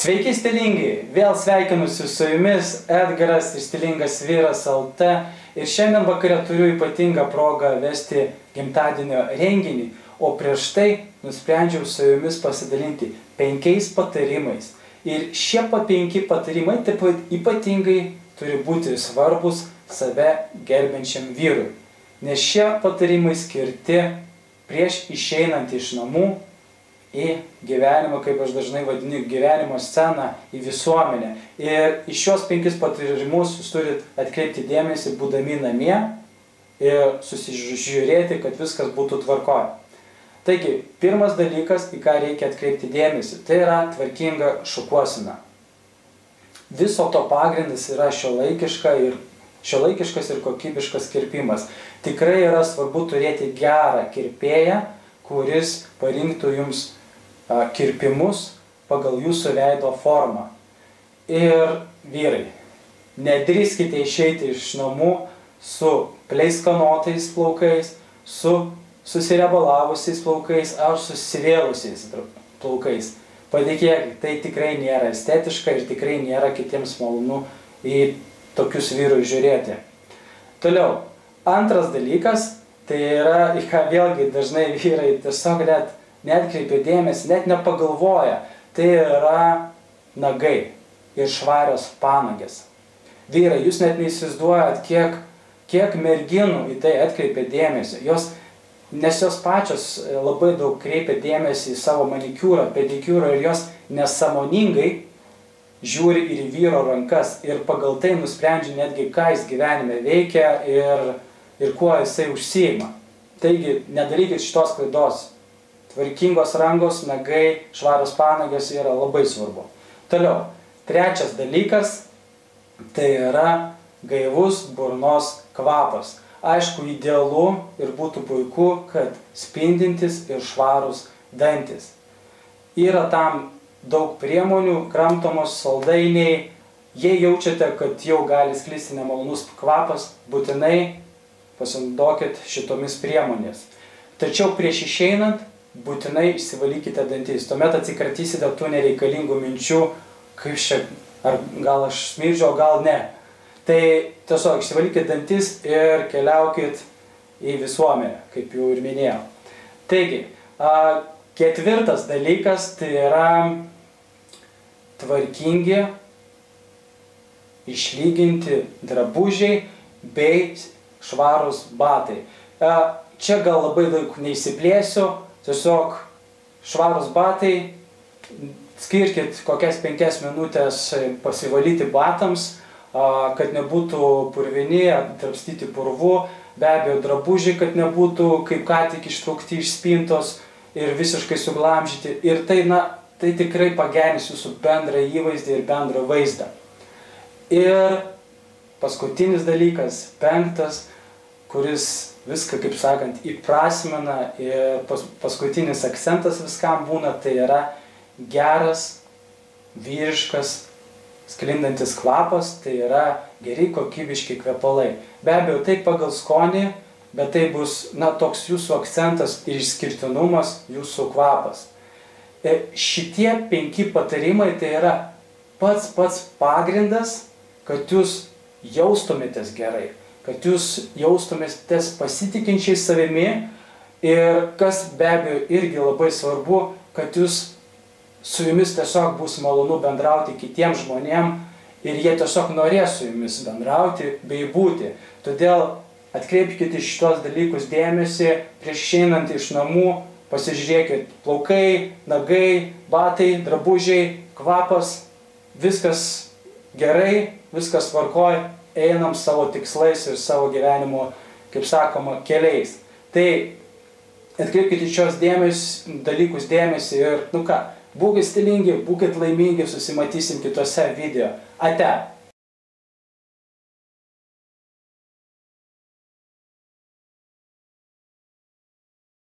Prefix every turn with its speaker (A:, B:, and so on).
A: Sveiki stilingi, vėl sveikinusi su jumis Edgaras iš Stilingas Vyras LT ir šiandien vakare turiu ypatingą progą vesti gimtadienio renginį, o prieš tai nusprendžiau su jumis pasidalinti 5 patarimais. Ir šie 5 patarimai taip pat ypatingai turi būti svarbus save gerbiančiam vyrui, nes šie patarimai skirti prieš išeinant iš namų į gyvenimą, kaip aš dažnai vadinu, gyvenimo sceną, į visuomenę. Ir iš šios 5 patarimus jūs turit atkreipti dėmesį, būdami namie ir susižiūrėti, kad viskas būtų tvarkoje. Taigi, pirmas dalykas, į ką reikia atkreipti dėmesį, tai yra tvarkinga šukuosena. Viso to pagrindas yra šiuolaikiškas ir kokybiškas kirpimas. Tikrai yra svarbu turėti gerą kirpėją, kuris parinktų jums kirpimus pagal jūsų veido formą. Ir vyrai, nedrįskite išeiti iš namų su pleiskanotais plaukais, su susirebalavusiais plaukais ar susivėlusiais plaukais. Patikėkit, tai tikrai nėra estetiška ir tikrai nėra kitiems malonu į tokius vyrus žiūrėti. Toliau, antras dalykas, tai yra, į ką vėlgi dažnai vyrai tiesiog neatkreipia dėmesį, net nepagalvoja, tai yra nagai ir švarios panagės. Vyrai, jūs net neįsivaizduojat, kiek merginų į tai atkreipia dėmesį. Nes jos pačios labai daug kreipia dėmesį į savo manikiūrą, pedikiūrą ir jos nesąmoningai žiūri ir į vyro rankas ir pagal tai nusprendžia netgi, ką jis gyvenime veikia ir kuo jisai užsiima. Taigi, nedarykit šitos klaidos. Tvarkingos rankos, nagai, švarios panagės yra labai svarbu. Toliau, trečias dalykas, tai yra gaivus burnos kvapas. Aišku, idealu ir būtų puiku, kad spindintis ir švarus dantis. Yra tam daug priemonių, kramtomos saldainiai. Jei jaučiate, kad jau gali sklisti nemalonus kvapas, būtinai pasinaudokit šitomis priemonės. Tačiau prieš išeinant, būtinai išsivalykite dantis. Tuomet atsikratysite tų nereikalingų minčių, kaip čia, ar gal aš smirdžiu, o gal ne. Tai tiesiog išsivalykite dantis ir keliaukit į visuomenę, kaip jau ir minėjau. Taigi, ketvirtas dalykas, tai yra tvarkingi, išlyginti drabužiai bei švarūs batai. Čia gal labai daug neįsiplėsiu, tiesiog švarūs batai, skirkit kokias 5 minutės pasivalyti batams, kad nebūtų purvini, apdrabstyti purvu, be abejo drabužiai, kad nebūtų kaip ką tik ištraukti iš spintos ir visiškai suglamžyti. Ir tai tikrai pagerins jūsų bendrą įvaizdį ir bendrą vaizdą. Ir paskutinis dalykas, 5, kuris viską, kaip sakant, įprasmina ir paskutinis akcentas viskam būna, tai yra geras, vyriškas, sklindantis kvapas, tai yra geri kokybiški kvepalai. Be abejo, tai pagal skonį, bet tai bus, toks jūsų akcentas ir išskirtinumas, jūsų kvapas. Šitie 5 patarimai tai yra pats pagrindas, kad jūs jaustumėtės gerai, kad jūs jaustumėtės pasitikinčiais savimi ir kas be abejo irgi labai svarbu, kad su jumis tiesiog bus malonu bendrauti kitiems žmonėm ir jie tiesiog norės su jumis bendrauti bei būti. Todėl atkreipkite šitos dalykus dėmesį, prieš išeinant iš namų pasižiūrėkit plaukai, nagai, batai, drabužiai, kvapas, viskas gerai, viskas tvarkoj, einam savo tikslais ir savo gyvenimo, kaip sakoma, keliais. Tai atkreipkite šios dalykus dėmesį ir, būkit stilingi, būkit laimingi, susimatysim kitose video. Ate!